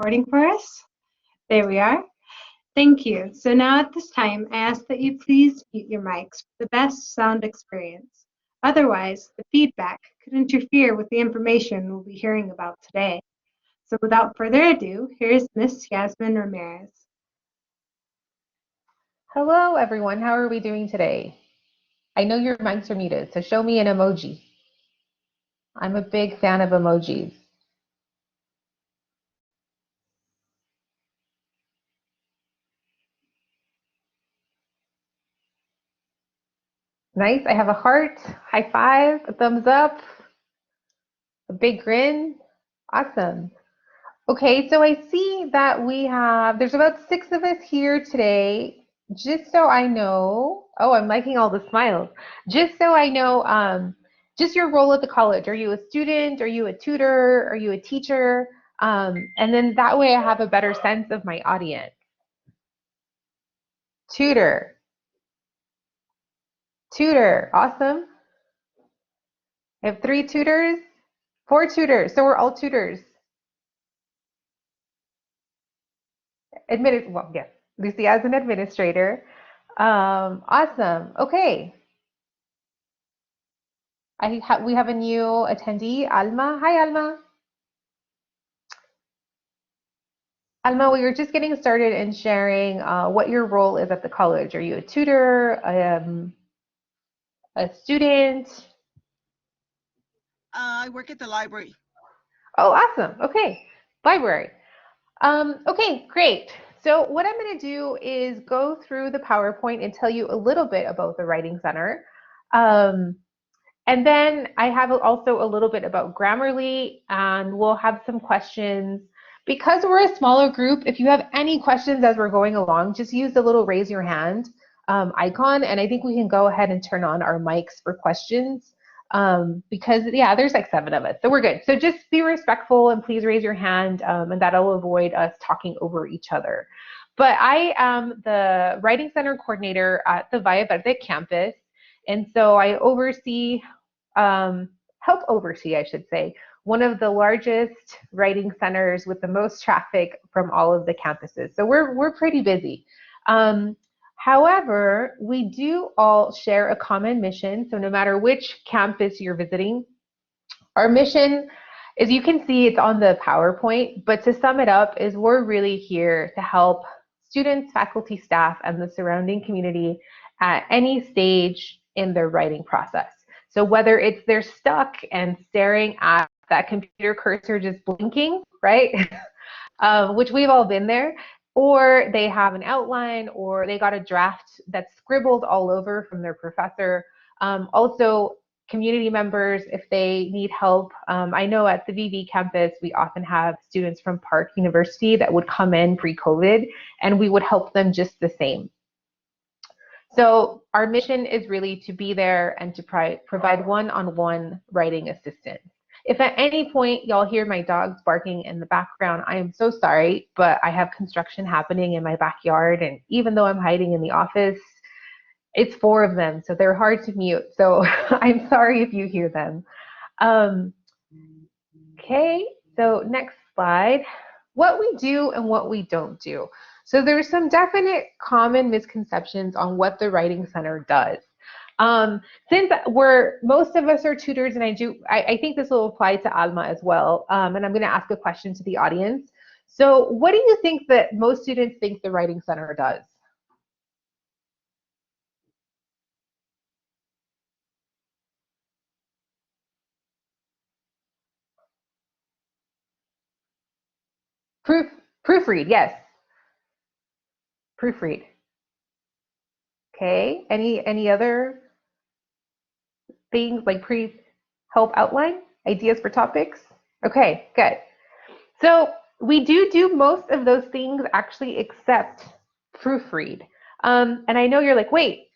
recording for us? There we are. Thank you. So now at this time, I ask that you please mute your mics for the best sound experience. Otherwise, the feedback could interfere with the information we'll be hearing about today. So without further ado, here's Miss Yasmin Ramirez. Hello, everyone. How are we doing today? I know your mics are muted, so show me an emoji. I'm a big fan of emojis. Nice. I have a heart, high five, a thumbs up, a big grin. Awesome. Okay, so I see that there's about 6 of us here today. Just so I know, oh, I'm liking all the smiles. Just so I know, just your role at the college. Are you a student? Are you a tutor? Are you a teacher? And then that way I have a better sense of my audience. Tutor. Tutor. Awesome. I have 3 tutors, 4 tutors. So we're all tutors. Well, yes, Lucy as an administrator. Awesome. Okay. We have a new attendee, Alma. Hi, Alma. Alma, we were just getting started in sharing what your role is at the college. Are you a tutor, a student? I work at the library. Oh, awesome. Okay, library. Okay, great. So what I'm going to do is go through the PowerPoint and tell you a little bit about the Writing Center. And then I have also a little bit about Grammarly, and we'll have some questions. Because we're a smaller group, if you have any questions as we're going along, just use the little raise your hand icon, and I think we can go ahead and turn on our mics for questions. Because yeah, there's like 7 of us, so we're good. So just be respectful and please raise your hand, and that'll avoid us talking over each other. But I am the Writing Center coordinator at the Valle Verde campus, and so I oversee, help oversee, I should say, one of the largest writing centers with the most traffic from all of the campuses. So we're pretty busy. However, we do all share a common mission. So no matter which campus you're visiting, our mission, as you can see, it's on the PowerPoint, but to sum it up is we're really here to help students, faculty, staff, and the surrounding community at any stage in their writing process. So whether it's they're stuck and staring at that computer cursor just blinking, right? Which we've all been there, or they have an outline, or they got a draft that's scribbled all over from their professor. Also, community members, if they need help. I know at the VV campus, we often have students from Park University that would come in pre-COVID, and we would help them just the same. So our mission is really to be there and to provide one-on-one writing assistance. If at any point y'all hear my dogs barking in the background, I am so sorry, but I have construction happening in my backyard, and even though I'm hiding in the office, it's 4 of them, so they're hard to mute. So I'm sorry if you hear them. Okay, so next slide. What we do and what we don't do. So there's some definite common misconceptions on what the Writing Center does. Since most of us are tutors, and I think this will apply to Alma as well, and I'm going to ask a question to the audience. So what do you think that most students think the Writing Center does? Proofread, yes. Proofread. Okay, any other things like help outline, ideas for topics? Okay, good. So we do most of those things actually except proofread. And I know you're like, wait,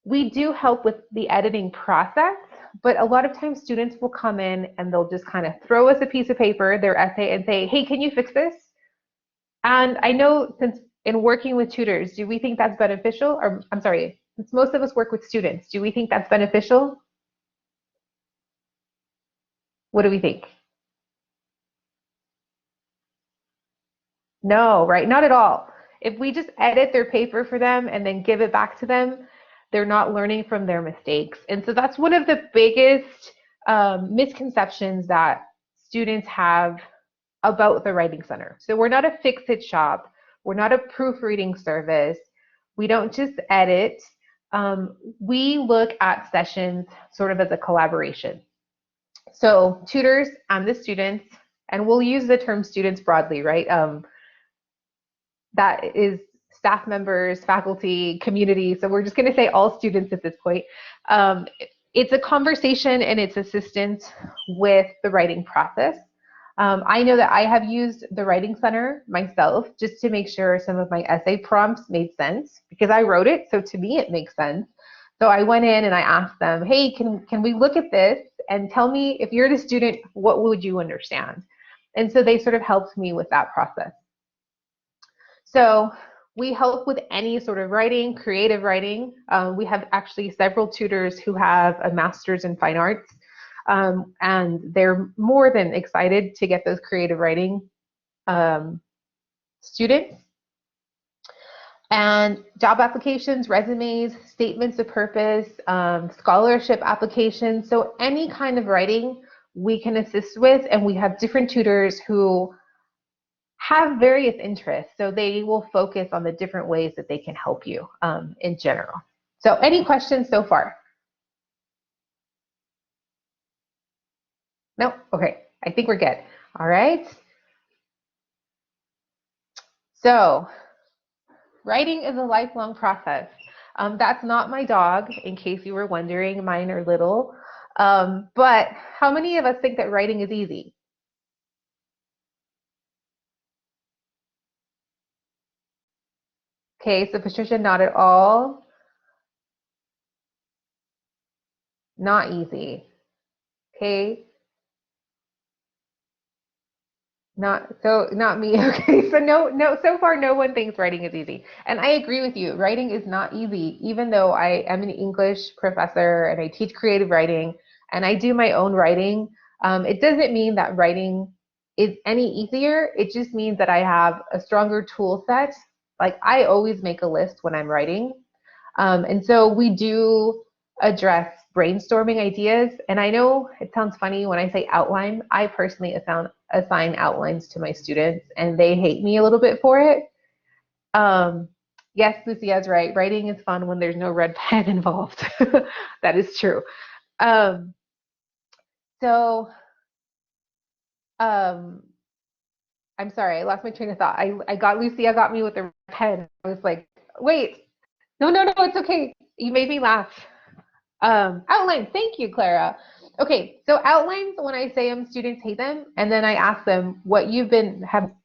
we do help with the editing process, but a lot of times students will come in and they'll just kind of throw us a piece of paper, their essay, and say, hey, can you fix this? And I know since in working with tutors, do we think that's beneficial? Or I'm sorry, since most of us work with students, do we think that's beneficial? What do we think? No, right? Not at all. If we just edit their paper for them and then give it back to them, they're not learning from their mistakes. And so that's one of the biggest misconceptions that students have about the Writing Center. So we're not a fix-it shop. We're not a proofreading service. We don't just edit. We look at sessions sort of as a collaboration. So tutors and the students, and we'll use the term students broadly, right? That is staff members, faculty, community. So we're just going to say all students at this point. It's a conversation and it's assistance with the writing process. I know that I have used the Writing Center myself just to make sure some of my essay prompts made sense because I wrote it, so to me it makes sense. So I went in and I asked them, hey, can we look at this and tell me, if you're the student, what would you understand? And so they sort of helped me with that process. So we help with any sort of writing, creative writing. We have actually several tutors who have a master's in fine arts. And they're more than excited to get those creative writing students. And job applications, resumes, statements of purpose, scholarship applications. So any kind of writing we can assist with, and we have different tutors who have various interests. So they will focus on the different ways that they can help you in general. So any questions so far? No? Okay, I think we're good. All right. So writing is a lifelong process. That's not my dog, in case you were wondering. Mine are little. But how many of us think that writing is easy? Okay, so Patricia, not at all. Not easy. Okay. Not me. Okay, so no, so far no one thinks writing is easy. And I agree with you. Writing is not easy, even though I am an English professor and I teach creative writing and I do my own writing. It doesn't mean that writing is any easier. It just means that I have a stronger tool set. Like I always make a list when I'm writing. And so we do address brainstorming ideas. And I know it sounds funny when I say outline. I personally assign outlines to my students, and they hate me a little bit for it. Yes, Lucia's right. Writing is fun when there's no red pen involved. That is true. I'm sorry, I lost my train of thought. Lucia got me with the pen. I was like, wait, no, it's okay. You made me laugh. Outlines, thank you, Clara. Okay, so outlines, when I say them, students hate them, and then I ask them what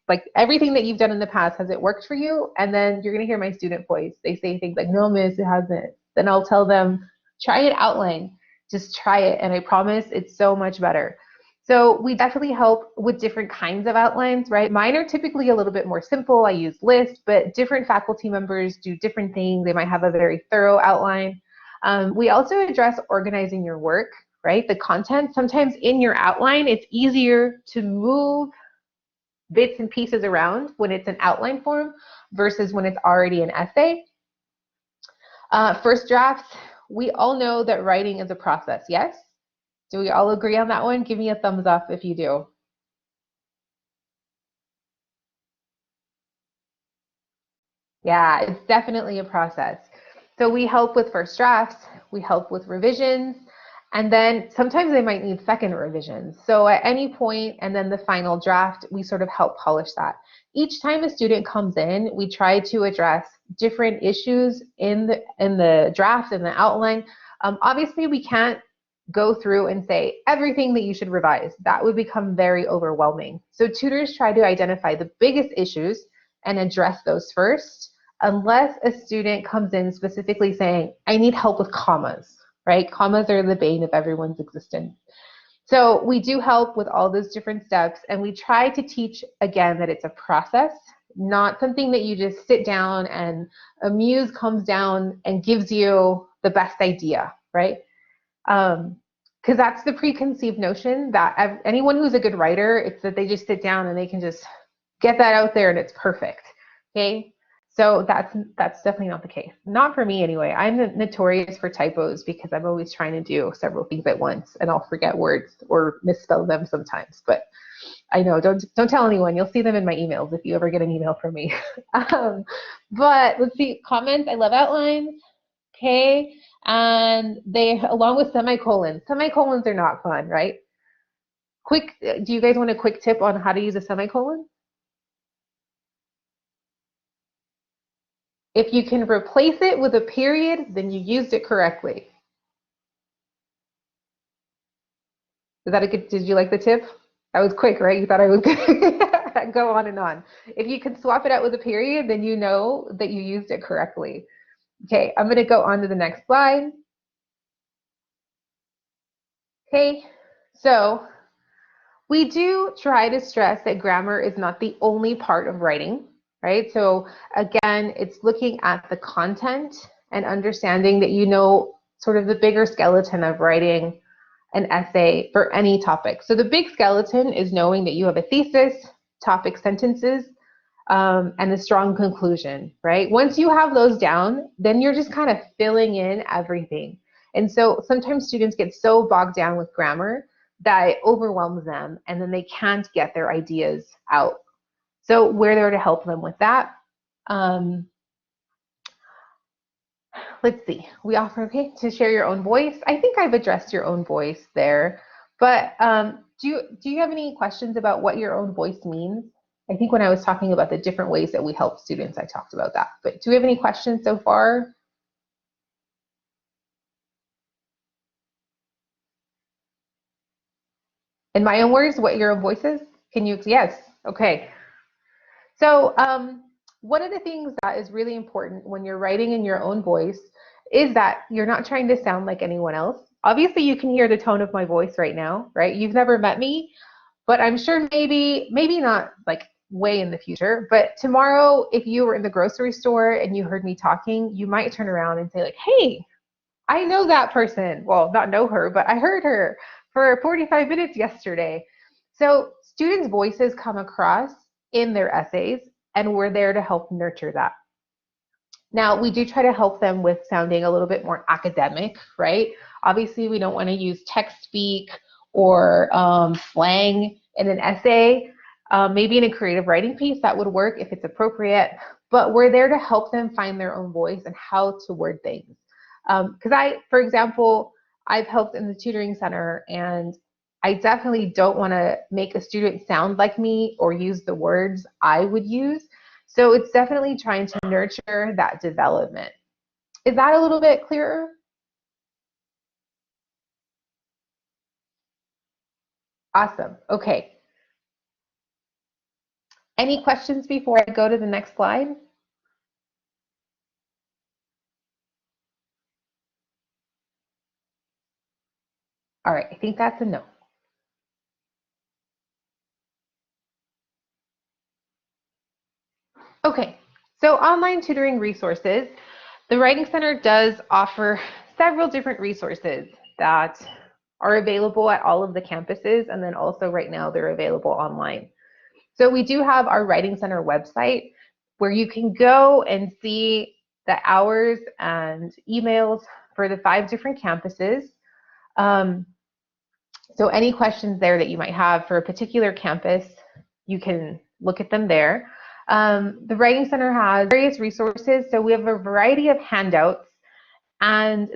like everything that you've done in the past, has it worked for you? And then you're gonna hear my student voice. They say things like, no, miss, it hasn't. Then I'll tell them, try an outline, just try it, and I promise it's so much better. So we definitely help with different kinds of outlines, right? Mine are typically a little bit more simple. I use lists, but different faculty members do different things. They might have a very thorough outline. We also address organizing your work, right? The content. Sometimes in your outline, it's easier to move bits and pieces around when it's an outline form versus when it's already an essay. First drafts, we all know that writing is a process, yes? Do we all agree on that one? Give me a thumbs up if you do. Yeah, it's definitely a process. So we help with first drafts, we help with revisions, and then sometimes they might need second revisions. So at any point, and then the final draft, we sort of help polish that. Each time a student comes in, we try to address different issues in the draft and the outline. Obviously, we can't go through and say everything that you should revise. That would become very overwhelming. So tutors try to identify the biggest issues and address those first, unless a student comes in specifically saying, I need help with commas, right? Commas are the bane of everyone's existence. So we do help with all those different steps, and we try to teach, again, that it's a process, not something that you just sit down and a muse comes down and gives you the best idea, right? Because that's the preconceived notion that anyone who's a good writer, it's that they just sit down and they can just get that out there and it's perfect. Okay, so that's definitely not the case. Not for me anyway. I'm notorious for typos because I'm always trying to do several things at once, and I'll forget words or misspell them sometimes. But I know, don't tell anyone. You'll see them in my emails if you ever get an email from me. But let's see, comments. I love outlines. Okay, and they, along with semicolons. Semicolons are not fun, right? Quick, do you guys want a quick tip on how to use a semicolon? If you can replace it with a period, then you used it correctly. Is that a good, did you like the tip? That was quick, right? You thought I was gonna go on and on. If you can swap it out with a period, then you know that you used it correctly. Okay, I'm gonna go on to the next slide. Okay, so we do try to stress that grammar is not the only part of writing, right? So again, it's looking at the content and understanding that you know sort of the bigger skeleton of writing an essay for any topic. So the big skeleton is knowing that you have a thesis, topic sentences, and a strong conclusion, right? Once you have those down, then you're just kind of filling in everything. And so sometimes students get so bogged down with grammar that it overwhelms them and then they can't get their ideas out. So we're there to help them with that. Let's see, we offer, okay, to share your own voice. I think I've addressed your own voice there, but do you have any questions about what your own voice means? I think when I was talking about the different ways that we help students, I talked about that, but do we have any questions so far? In my own words, what your own voice is? Can you, yes, okay. So one of the things that is really important when you're writing in your own voice is that you're not trying to sound like anyone else. Obviously, you can hear the tone of my voice right now, right? You've never met me, but I'm sure maybe not like way in the future, but tomorrow, if you were in the grocery store and you heard me talking, you might turn around and say like, hey, I know that person. Well, not know her, but I heard her for 45 minutes yesterday. So students' voices come across in their essays, and we're there to help nurture that. Now, we do try to help them with sounding a little bit more academic, right? Obviously, we don't want to use text speak or slang in an essay. Maybe in a creative writing piece, that would work if it's appropriate, but we're there to help them find their own voice and how to word things. Because for example, I've helped in the tutoring center, and I definitely don't want to make a student sound like me or use the words I would use. So it's definitely trying to nurture that development. Is that a little bit clearer? Awesome. Okay. Any questions before I go to the next slide? All right, I think that's a no. Okay, so online tutoring resources. The Writing Center does offer several different resources that are available at all of the campuses, and then also right now they're available online. So we do have our Writing Center website where you can go and see the hours and emails for the 5 different campuses. So any questions there that you might have for a particular campus, you can look at them there. The Writing Center has various resources. So we have a variety of handouts, and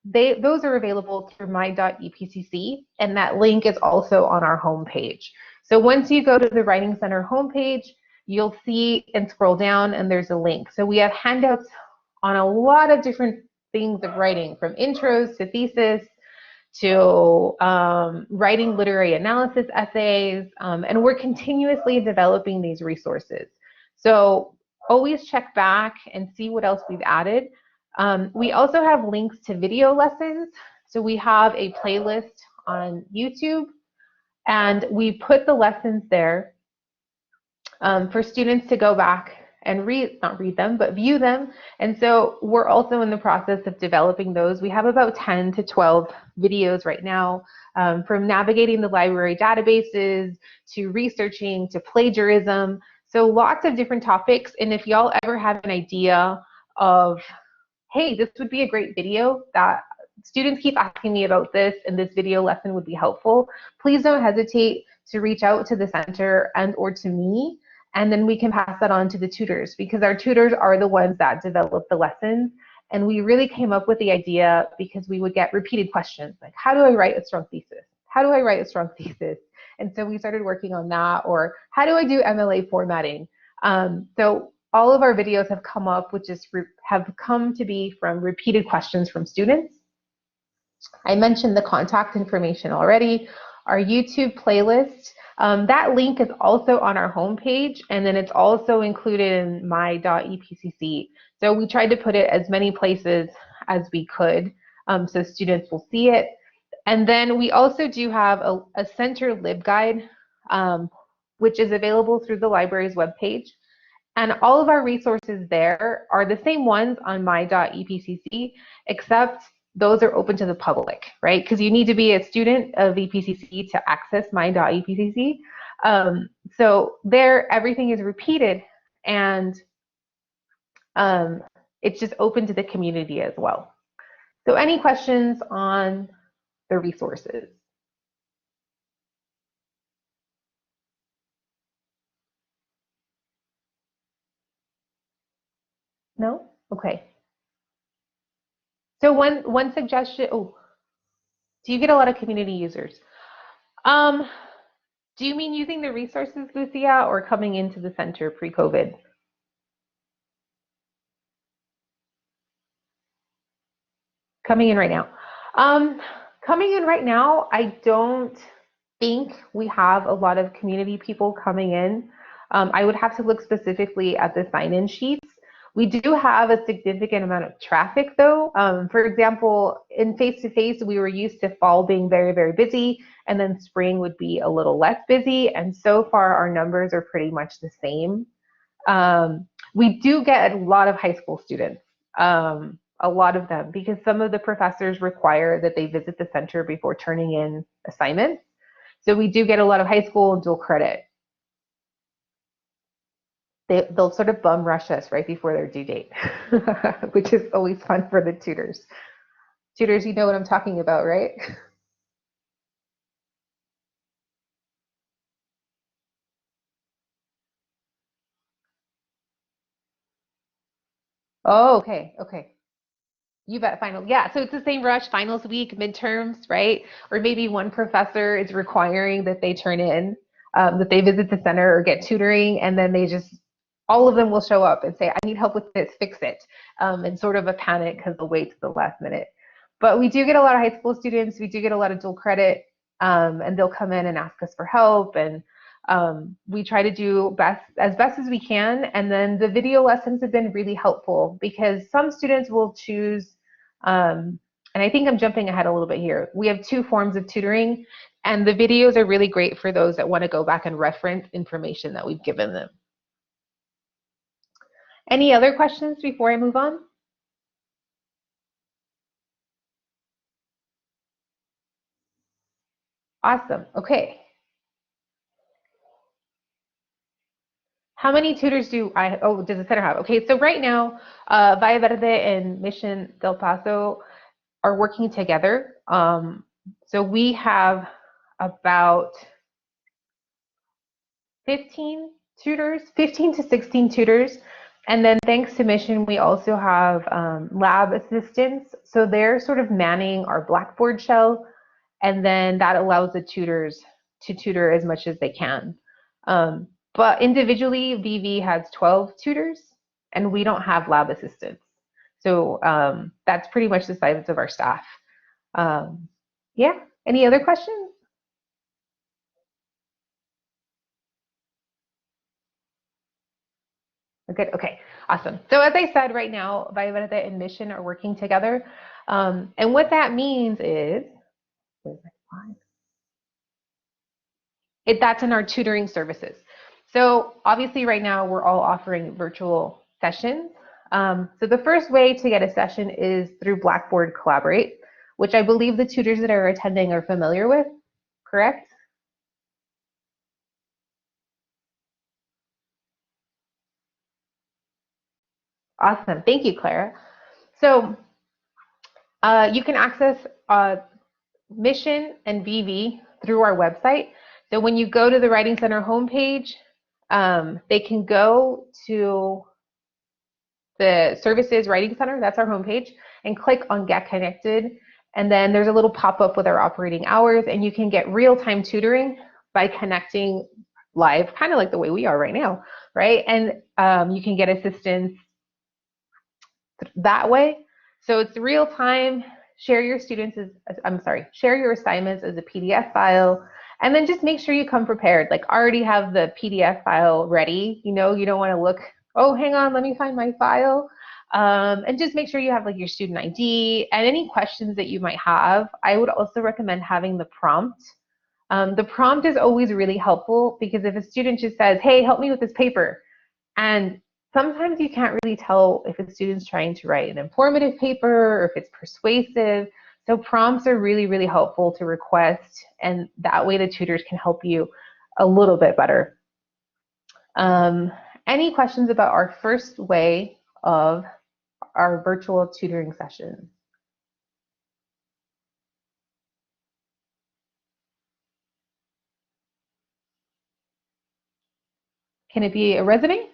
those are available through my.epcc, and that link is also on our homepage. So once you go to the Writing Center homepage, you'll see and scroll down, and there's a link. So we have handouts on a lot of different things of writing, from intros to thesis to writing literary analysis essays, and we're continuously developing these resources. So always check back and see what else we've added. We also have links to video lessons. So we have a playlist on YouTube, and we put the lessons there for students to go back and not read them, but view them. And so we're also in the process of developing those. We have about 10 to 12 videos right now, from navigating the library databases to researching to plagiarism. So lots of different topics. And if y'all ever have an idea of, hey, this would be a great video, that students keep asking me about this and this video lesson would be helpful, please don't hesitate to reach out to the center and or to me, and then we can pass that on to the tutors, because our tutors are the ones that develop the lessons. And we really came up with the idea because we would get repeated questions like, how do I write a strong thesis? How do I write a strong thesis? And so we started working on that. Or how do I do MLA formatting? So all of our videos have come up with have come to be from repeated questions from students. I mentioned the contact information already. Our YouTube playlist, that link is also on our homepage, and then it's also included in my.epcc. So we tried to put it as many places as we could, so students will see it. And then we also do have a center LibGuide, which is available through the library's webpage. And all of our resources there are the same ones on my.epcc, except those are open to the public, right? Because you need to be a student of EPCC to access my.epcc. So there, everything is repeated, and it's just open to the community as well. So any questions on the resources? No? Okay. So one suggestion, oh, do you get a lot of community users? Do you mean using the resources, Lucia, or coming into the center pre-COVID? Coming in right now. Coming in right now, I don't think we have a lot of community people coming in. I would have to look specifically at the sign-in sheets. We do have a significant amount of traffic though. For example, in face-to-face, we were used to fall being very, very busy, and then spring would be a little less busy. And so far our numbers are pretty much the same. We do get a lot of high school students, a lot of them, because some of the professors require that they visit the center before turning in assignments. So we do get a lot of high school and dual credit. They'll sort of bum rush us right before their due date, which is always fun for the tutors. Tutors, you know what I'm talking about, right? Oh, okay, okay. You bet, final. Yeah, so it's the same rush, finals week, midterms, right? Or maybe one professor is requiring that they turn in, that they visit the center or get tutoring, and then they just, all of them will show up and say, I need help with this, fix it. And sort of a panic because they'll wait to the last minute. But we do get a lot of high school students, we do get a lot of dual credit, and they'll come in and ask us for help, and we try to do as best as we can. And then the video lessons have been really helpful because some students will choose, and I think I'm jumping ahead a little bit here. We have two forms of tutoring, and the videos are really great for those that want to go back and reference information that we've given them. Any other questions before I move on? Awesome. Okay. How many tutors does the center have? Okay, so right now, Valle Verde and Mission Del Paso are working together. So we have about 15 tutors, 15 to 16 tutors. And then thanks to Mission, we also have lab assistants. So they're sort of manning our Blackboard shell, and then that allows the tutors to tutor as much as they can. But individually, VV has 12 tutors, and we don't have lab assistants. So that's pretty much the size of our staff. Yeah, any other questions? Good, okay, awesome. So as I said, right now, Valle Verde and Mission are working together. And what that means is, that's in our tutoring services. So obviously right now we're all offering virtual sessions. So the first way to get a session is through Blackboard Collaborate, which I believe the tutors that are attending are familiar with, correct? Awesome, thank you, Clara. So you can access Mission and VV through our website. So when you go to the Writing Center homepage, they can go to the Services Writing Center, that's our homepage, and click on Get Connected. And then there's a little pop-up with our operating hours, and you can get real-time tutoring by connecting live, kind of like the way we are right now, right? And you can get assistance that way. So it's real time. Share your share your assignments as a PDF file, and then just make sure you come prepared. Like already have the PDF file ready. You know, you don't want to look, oh, hang on, let me find my file. And just make sure you have like your student ID and any questions that you might have. I would also recommend having the prompt. The prompt is always really helpful because if a student just says, hey, help me with this paper, and sometimes you can't really tell if a student's trying to write an informative paper or if it's persuasive. So prompts are really, really helpful to request, and that way the tutors can help you a little bit better. Any questions about our first way of our virtual tutoring session? Can it be a resume?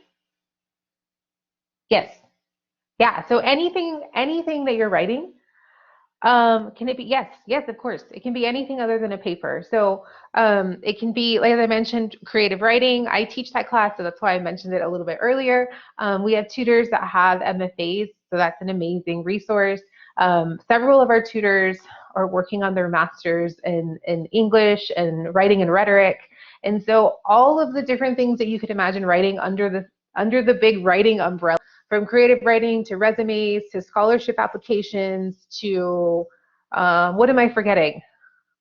Yes. Yeah, so anything that you're writing, can it be? Yes, yes, of course. It can be anything other than a paper. So it can be, like I mentioned, creative writing. I teach that class, so that's why I mentioned it a little bit earlier. We have tutors that have MFAs, so that's an amazing resource. Several of our tutors are working on their masters in English and writing and rhetoric. And so all of the different things that you could imagine writing under the big writing umbrella, from creative writing to resumes to scholarship applications to what am I forgetting?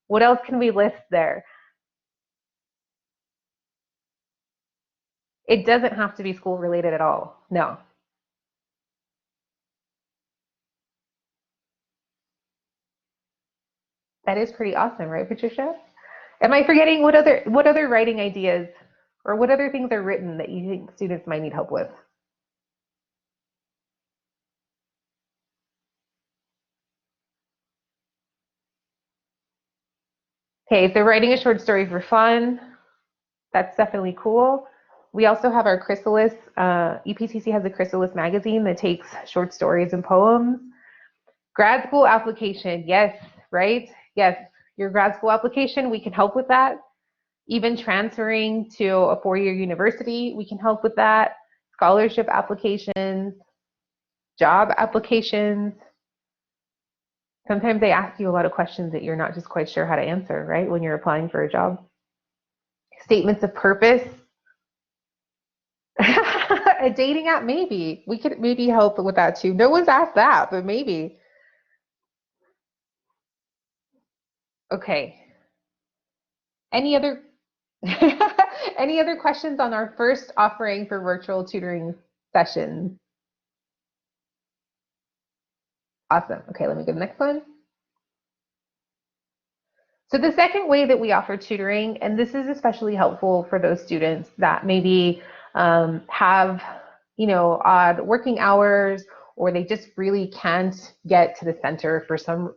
What else can we list there? It doesn't have to be school related at all. No. That is pretty awesome, right, Patricia? Am I forgetting what other writing ideas or what other things are written that you think students might need help with? Okay, so writing a short story for fun, that's definitely cool. We also have our Chrysalis, EPCC has a Chrysalis magazine that takes short stories and poems. Grad school application, yes, right? Yes, your grad school application, we can help with that. Even transferring to a four-year university, we can help with that. Scholarship applications, job applications. Sometimes they ask you a lot of questions that you're not just quite sure how to answer, right, when you're applying for a job. Statements of purpose. A dating app, maybe. We could maybe help with that too. No one's asked that, but maybe. Okay. Any other any other questions on our first offering for virtual tutoring sessions? Awesome. Okay, let me go to the next one. So the second way that we offer tutoring, and this is especially helpful for those students that maybe have, odd working hours, or they just really can't get to the center for some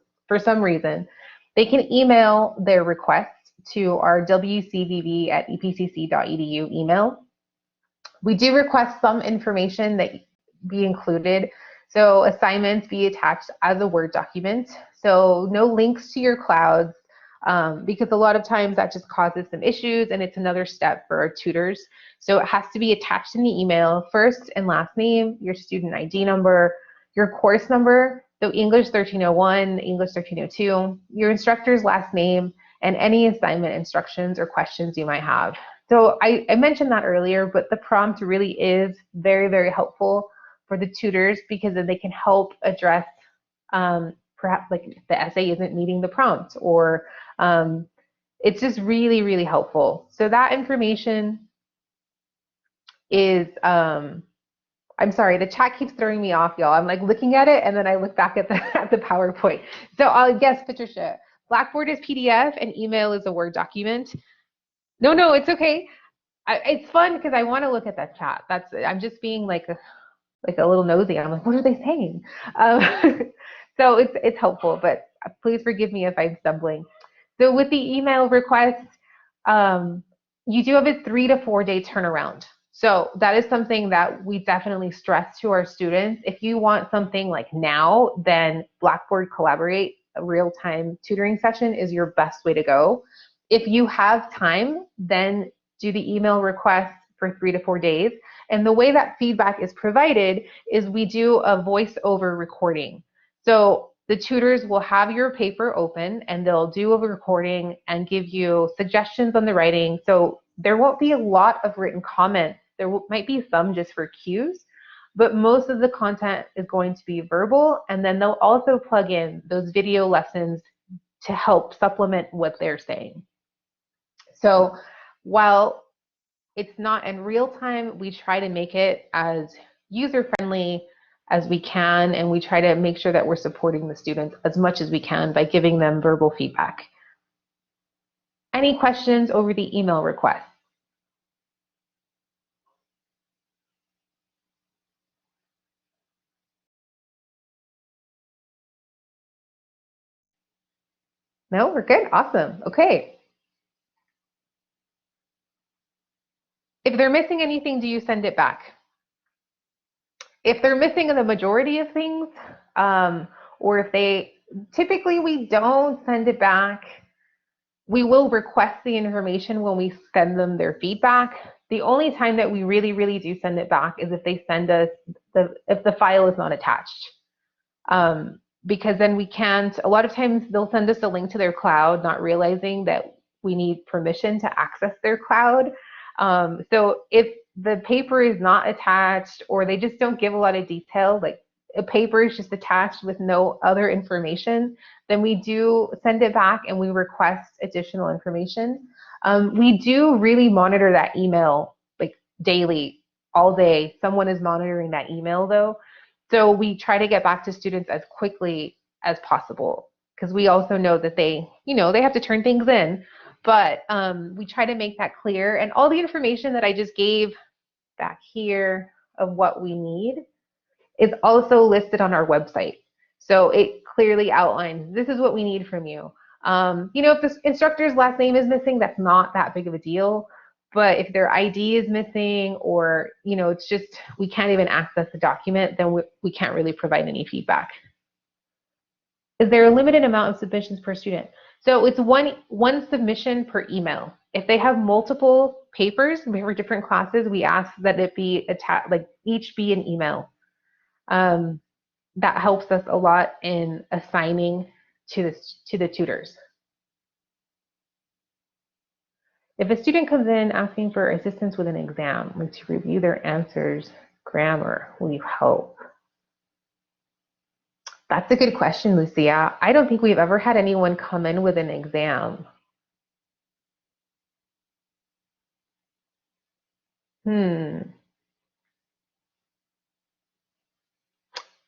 reason, they can email their request to our wcvv@epcc.edu email. We do request some information that be included. So assignments be attached as a Word document. So no links to your clouds, because a lot of times that just causes some issues, and it's another step for our tutors. So it has to be attached in the email, first and last name, your student ID number, your course number, so English 1301, English 1302, your instructor's last name, and any assignment instructions or questions you might have. So I mentioned that earlier, but the prompt really is very, very helpful for the tutors, because then they can help address perhaps like the essay isn't meeting the prompt, or it's just really, really helpful. So that information is, I'm sorry, the chat keeps throwing me off, y'all. I'm like looking at it and then I look back at the at the PowerPoint. So yes, Patricia, Blackboard is PDF and email is a Word document. No, it's okay. It's fun because I want to look at that chat. I'm just being like a little nosy. I'm like, what are they saying? Um, so it's helpful, but please forgive me if I'm stumbling. So with the email request, you do have a 3 to 4 day turnaround. So that is something that we definitely stress to our students. If you want something like now, then Blackboard Collaborate, a real-time tutoring session, is your best way to go. If you have time, then do the email request for 3 to 4 days. And the way that feedback is provided is we do a voice-over recording. So the tutors will have your paper open and they'll do a recording and give you suggestions on the writing. So there won't be a lot of written comments. There might be some just for cues, but most of the content is going to be verbal, and then they'll also plug in those video lessons to help supplement what they're saying. So while it's not in real time, we try to make it as user-friendly as we can, and we try to make sure that we're supporting the students as much as we can by giving them verbal feedback. Any questions over the email request? No, we're good. Awesome. Okay. If they're missing anything, do you send it back? If they're missing the majority of things, or if they, typically we don't send it back. We will request the information when we send them their feedback. The only time that we really do send it back is if they send us, if the file is not attached. Because then we can't, a lot of times they'll send us a link to their cloud, not realizing that we need permission to access their cloud. So if the paper is not attached, or they just don't give a lot of detail, like a paper is just attached with no other information, then we do send it back and we request additional information. We do really monitor that email like daily, all day. Someone is monitoring that email though. So we try to get back to students as quickly as possible, because we also know that they have to turn things in. But we try to make that clear. And all the information that I just gave back here of what we need is also listed on our website. So it clearly outlines, this is what we need from you. If the instructor's last name is missing, that's not that big of a deal. But if their ID is missing, or it's just we can't even access the document, then we can't really provide any feedback. Is there a limited amount of submissions per student? So it's one submission per email. If they have multiple papers for different classes, we ask that it be attached, like each be an email. That helps us a lot in assigning to the tutors. If a student comes in asking for assistance with an exam, like to review their answers, grammar, will you help? That's a good question, Lucia. I don't think we've ever had anyone come in with an exam.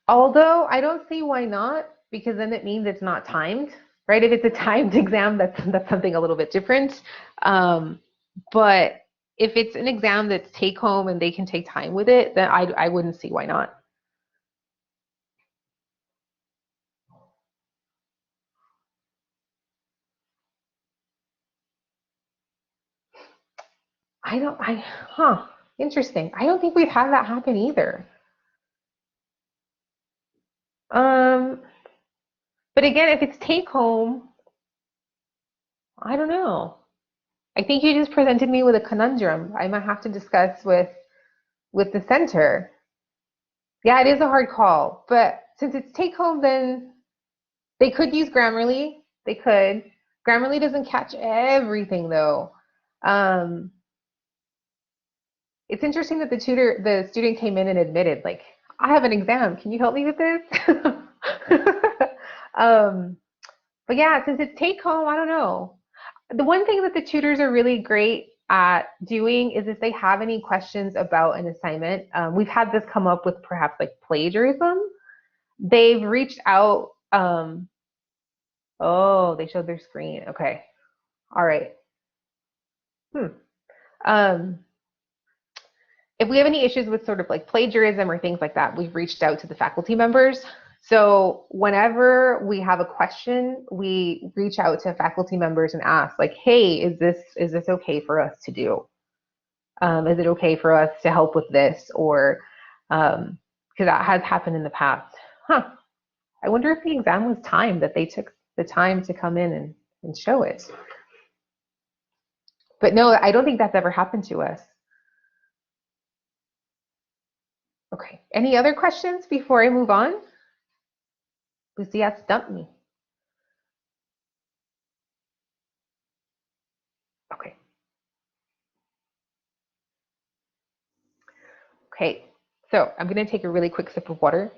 Although I don't see why not, because then it means it's not timed, right? If it's a timed exam, that's something a little bit different. But if it's an exam that's take home and they can take time with it, then I wouldn't see why not. Interesting. I don't think we've had that happen either. But again, if it's take home, I don't know. I think you just presented me with a conundrum. I might have to discuss with the center. Yeah, it is a hard call, but since it's take home, then they could use Grammarly. They could. Grammarly doesn't catch everything though. It's interesting that the student came in and admitted, like, I have an exam. Can you help me with this? But yeah, since it's take home, I don't know. The one thing that the tutors are really great at doing is if they have any questions about an assignment, we've had this come up with perhaps like plagiarism. They've reached out. Oh, they showed their screen. Okay. All right. If we have any issues with sort of like plagiarism or things like that, we've reached out to the faculty members. So whenever we have a question, we reach out to faculty members and ask like, hey, is this okay for us to do? Is it okay for us to help with this? Or, because that has happened in the past. I wonder if the exam was timed, that they took the time to come in and show it. But no, I don't think that's ever happened to us. Okay, any other questions before I move on? Lucy has stumped me. Okay. Okay, so I'm going to take a really quick sip of water.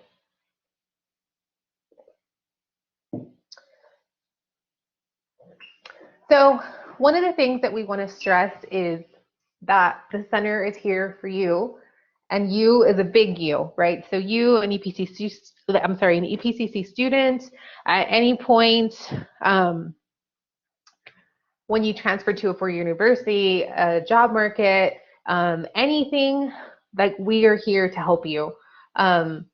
So one of the things that we want to stress is that the center is here for you, and you is a big you, right? So you, an EPCC student, at any point when you transfer to a four-year university, a job market, anything, like we are here to help you. In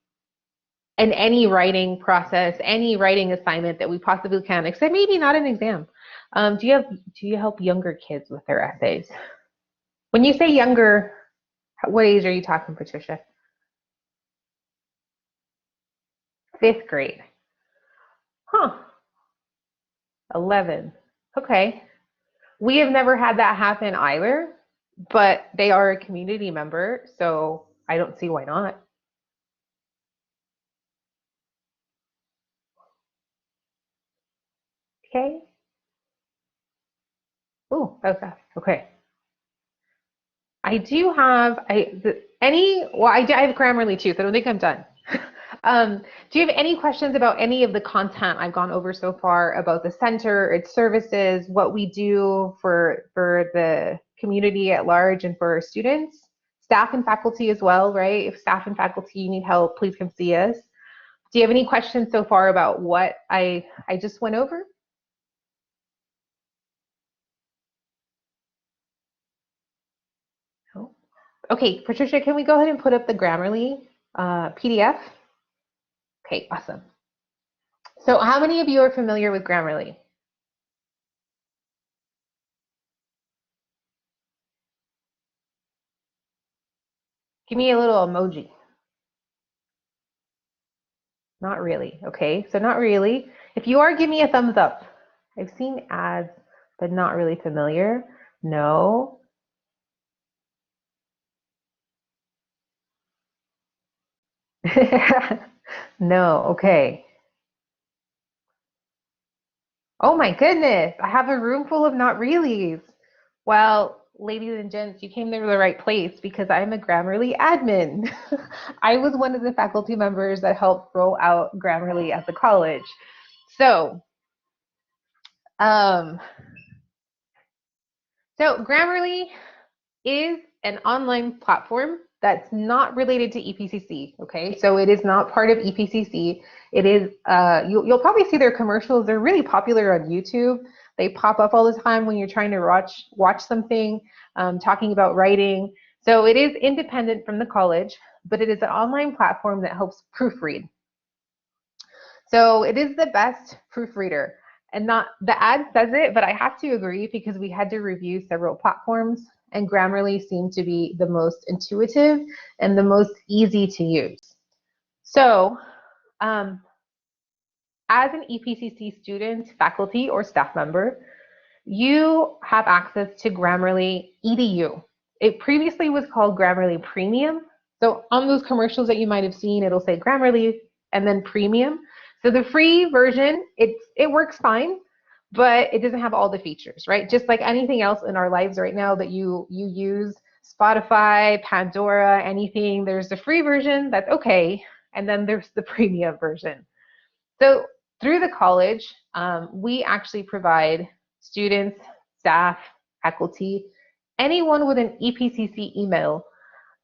any writing process, any writing assignment that we possibly can, except maybe not an exam. Do you help younger kids with their essays? When you say younger, what age are you talking, Patricia? 5th grade. Huh. 11. Okay. We have never had that happen either, but they are a community member, so I don't see why not. Okay. Oh, that was fast. Okay. I do have I have Grammarly too, so I don't think I'm done. Do you have any questions about any of the content I've gone over so far about the center, its services, what we do for the community at large and for our students, staff and faculty as well, right? If staff and faculty need help, please come see us. Do you have any questions so far about what I just went over? No? Okay, Patricia, can we go ahead and put up the Grammarly PDF? Okay, awesome. So how many of you are familiar with Grammarly? Give me a little emoji. Not really. Okay, so not really. If you are, give me a thumbs up. I've seen ads, but not really familiar. No. No, okay. Oh my goodness, I have a room full of not reallys. Well, ladies and gents, you came to the right place because I'm a Grammarly admin. I was one of the faculty members that helped roll out Grammarly at the college. So Grammarly is an online platform that's not related to EPCC, okay? So it is not part of EPCC. It is, you'll probably see their commercials. They're really popular on YouTube. They pop up all the time when you're trying to watch something, talking about writing. So it is independent from the college, but it is an online platform that helps proofread. So it is the best proofreader. And not the ad says it, but I have to agree because we had to review several platforms, and Grammarly seemed to be the most intuitive and the most easy to use. So as an EPCC student, faculty, or staff member, you have access to Grammarly EDU. It previously was called Grammarly Premium. So on those commercials that you might have seen, it'll say Grammarly and then Premium. So the free version, it works fine, but it doesn't have all the features, right? Just like anything else in our lives right now that you use, Spotify, Pandora, anything, there's the free version, that's okay, and then there's the premium version. So through the college, we actually provide students, staff, faculty, anyone with an EPCC email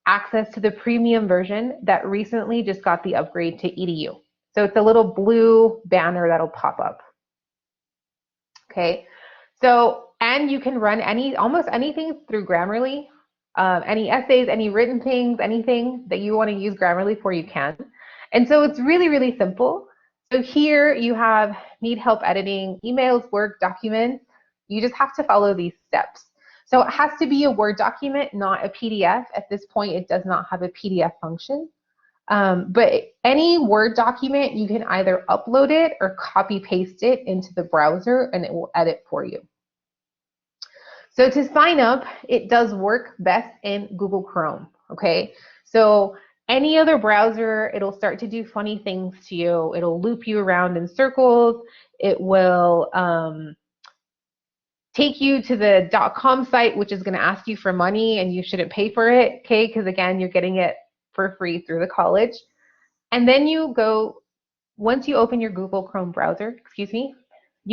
access to the premium version that recently just got the upgrade to EDU. So it's a little blue banner that'll pop up. Okay, so, and you can run almost anything through Grammarly. Any essays, any written things, anything that you want to use Grammarly for, you can. And so it's really, really simple. So here you have need help editing emails, work, documents. You just have to follow these steps. So it has to be a Word document, not a PDF. At this point, it does not have a PDF function. But any Word document, you can either upload it or copy paste it into the browser and it will edit for you. So to sign up, it does work best in Google Chrome, okay? So any other browser, it'll start to do funny things to you. It'll loop you around in circles. It will take you to the .com site, which is going to ask you for money and you shouldn't pay for it, okay? Because again, you're getting it for free through the college. And then you go, once you open your Google Chrome browser, you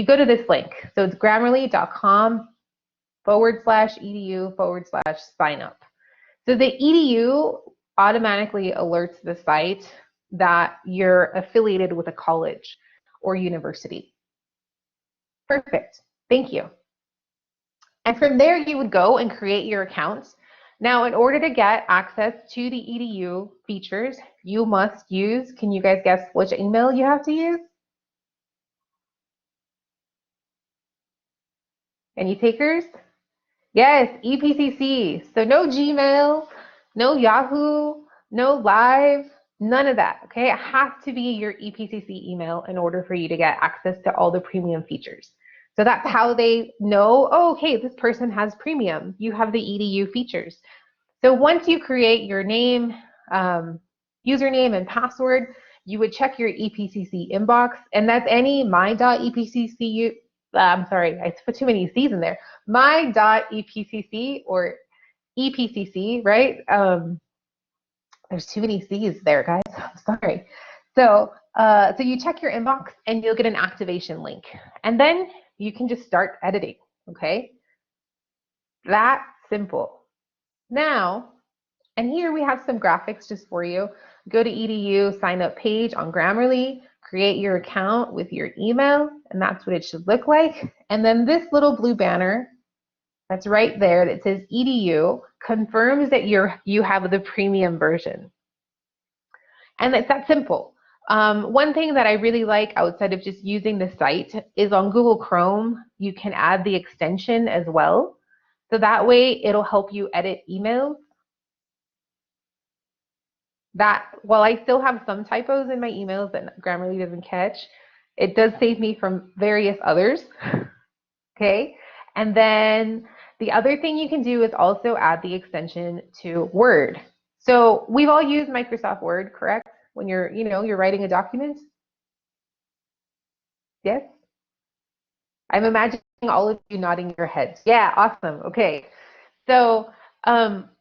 go to this link. So it's grammarly.com/edu/sign up. So the EDU automatically alerts the site that you're affiliated with a college or university. Perfect, thank you. And from there, you would go and create your accounts. Now, in order to get access to the EDU features, you must use, can you guys guess which email you have to use? Any takers? Yes, EPCC. So no Gmail, no Yahoo, no Live, none of that, okay? It has to be your EPCC email in order for you to get access to all the premium features. So that's how they know, oh, okay, this person has premium. You have the EDU features. So once you create your name, username, and password, you would check your EPCC inbox, and that's any my.epcc, I'm sorry, I put too many C's in there, my.epcc or EPCC, right? There's too many C's there, guys, I'm sorry. So you check your inbox and you'll get an activation link, and then you can just start editing, okay? That simple. Now, and here we have some graphics just for you. Go to EDU sign up page on Grammarly, create your account with your email, and that's what it should look like. And then this little blue banner that's right there that says EDU confirms that you have the premium version. And it's that simple. One thing that I really like outside of just using the site is on Google Chrome, you can add the extension as well. So that way it'll help you edit emails. That, while I still have some typos in my emails that Grammarly doesn't catch, it does save me from various others, okay? And then the other thing you can do is also add the extension to Word. So we've all used Microsoft Word, correct? When you're, you're writing a document? Yes? I'm imagining all of you nodding your heads. Yeah, awesome, okay. So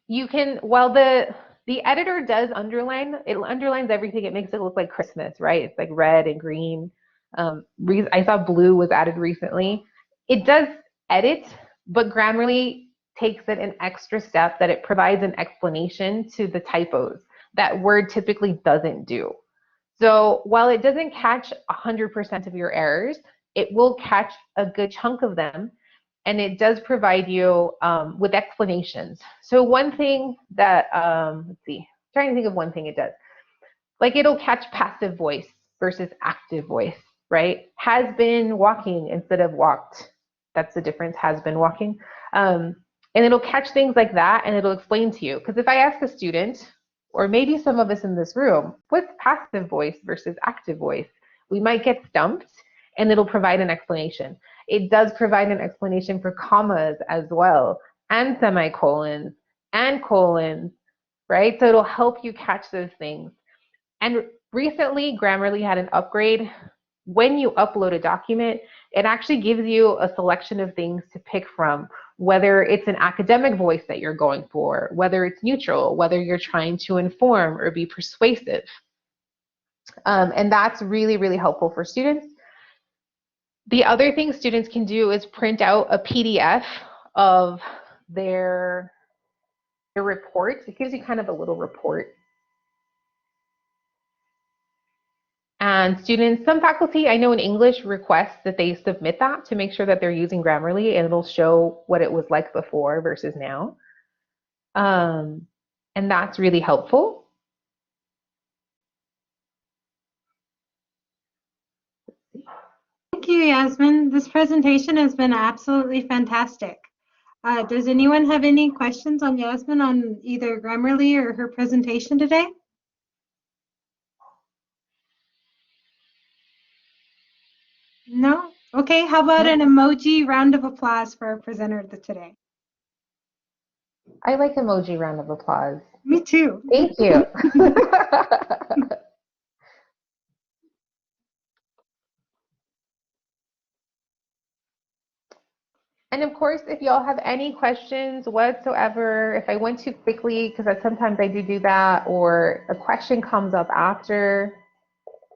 you can, while the editor does underline, it underlines everything. It makes it look like Christmas, right? It's like red and green. I saw blue was added recently. It does edit, but Grammarly takes it an extra step that it provides an explanation to the typos that Word typically doesn't do. So while it doesn't catch 100% of your errors, it will catch a good chunk of them. And it does provide you with explanations. So one thing that, let's see, I'm trying to think of one thing it does. Like it'll catch passive voice versus active voice, right? Has been walking instead of walked. That's the difference, has been walking. And it'll catch things like that and it'll explain to you. Because if I ask a student, or maybe some of us in this room, what's passive voice versus active voice? We might get stumped and it'll provide an explanation. It does provide an explanation for commas as well, and semicolons, and colons, right? So it'll help you catch those things. And recently, Grammarly had an upgrade. When you upload a document, it actually gives you a selection of things to pick from, whether it's an academic voice that you're going for, whether it's neutral, whether you're trying to inform or be persuasive. And that's really, really helpful for students. The other thing students can do is print out a PDF of their report. It gives you kind of a little report. And students, some faculty, I know in English, request that they submit that to make sure that they're using Grammarly, and it'll show what it was like before versus now. And that's really helpful. Thank you, Yasmin. This presentation has been absolutely fantastic. Does anyone have any questions on Yasmin on either Grammarly or her presentation today? No? Okay, how about an emoji round of applause for our presenter today? I like emoji round of applause. Me too. Thank you. And of course, if y'all have any questions whatsoever, if I went too quickly, because sometimes I do that, or a question comes up after,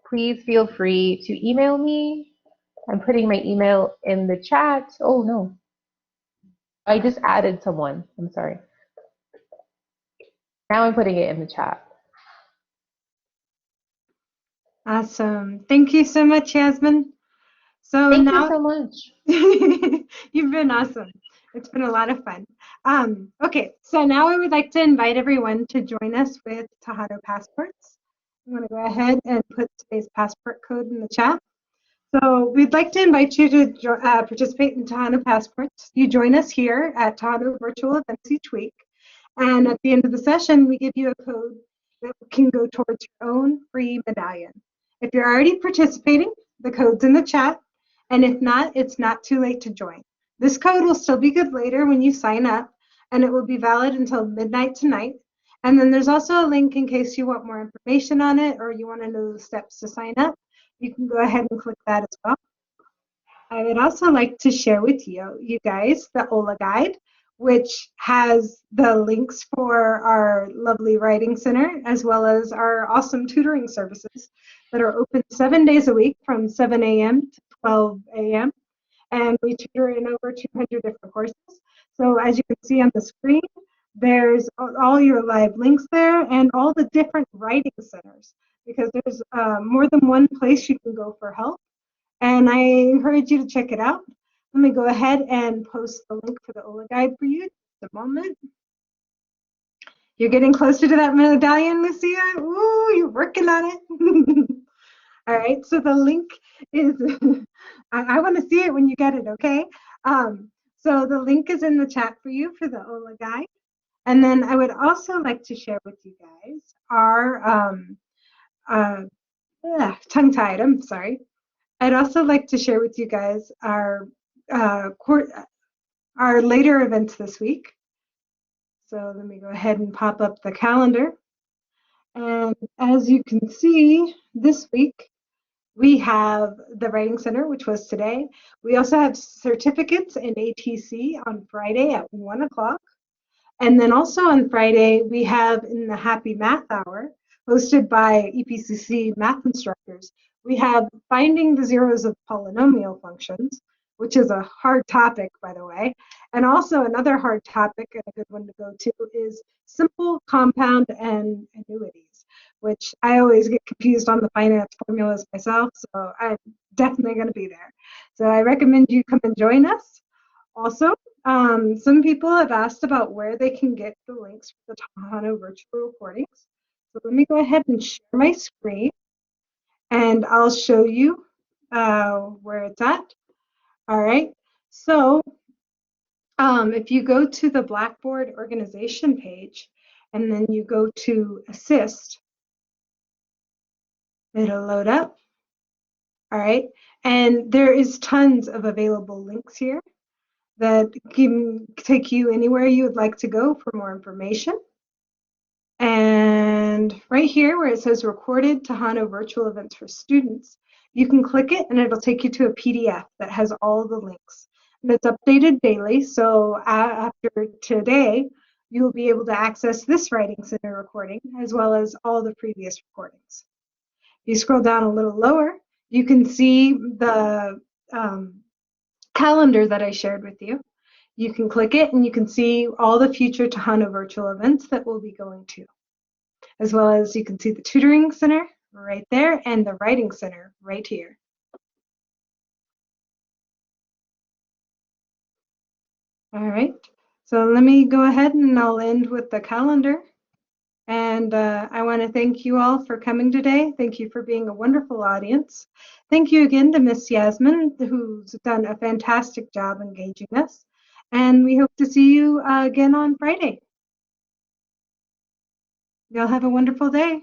please feel free to email me. I'm putting my email in the chat. Oh no, I just added someone. I'm sorry. Now I'm putting it in the chat. Awesome. Thank you so much, Yasmin. So Thank now, you so much. You've been awesome. It's been a lot of fun. Okay, so now I would like to invite everyone to join us with Tejano Passports. I'm going to go ahead and put today's passport code in the chat. So we'd like to invite you to participate in Tejano Passports. You join us here at Tejano Virtual Events each week. And at the end of the session, we give you a code that can go towards your own free medallion. If you're already participating, the code's in the chat. And if not, it's not too late to join. This code will still be good later when you sign up, and it will be valid until midnight tonight. And then there's also a link in case you want more information on it or you want to know the steps to sign up. You can go ahead and click that as well. I would also like to share with you guys the OLA guide, which has the links for our lovely writing center, as well as our awesome tutoring services that are open 7 days a week from 7 a.m. to 12 a.m. And we tutor in over 200 different courses. So as you can see on the screen, there's all your live links there and all the different writing centers, because there's more than one place you can go for help. And I encourage you to check it out. Let me go ahead and post the link for the OLA guide for you. Just a moment. You're getting closer to that medallion, Lucia. Ooh, you're working on it. All right, so the link is, I want to see it when you get it, okay? So the link is in the chat for you for the OLA guide. And then I would also like to share with you guys our, tongue-tied, I'm sorry. I'd also like to share with you guys our later events this week. So let me go ahead and pop up the calendar. And as you can see, this week we have the Writing Center, which was today. We also have certificates in ATC on Friday at 1 o'clock. And then also on Friday, we have in the Happy Math Hour, hosted by EPCC math instructors, we have Finding the Zeros of Polynomial Functions, which is a hard topic, by the way. And also another hard topic, and a good one to go to, is simple compound and annuities, which I always get confused on the finance formulas myself, so I'm definitely going to be there. So I recommend you come and join us. Also, some people have asked about where they can get the links for the Tejano virtual recordings. So let me go ahead and share my screen, and I'll show you where it's at. All right, so if you go to the Blackboard organization page, and then you go to Assist, it'll load up. All right, and there is tons of available links here that can take you anywhere you would like to go for more information. And right here where it says recorded Tejano virtual events for students, you can click it and it'll take you to a PDF that has all the links. And it's updated daily, so after today, you'll be able to access this Writing Center recording as well as all the previous recordings. If you scroll down a little lower, you can see the calendar that I shared with you. You can click it and you can see all the future Tohono virtual events that we'll be going to, as well as you can see the Tutoring Center right there and the Writing Center right here. All right, so let me go ahead and I'll end with the calendar. And I want to thank you all for coming today. Thank you for being a wonderful audience. Thank you again to Miss Yasmin, who's done a fantastic job engaging us. And we hope to see you again on Friday. Y'all have a wonderful day.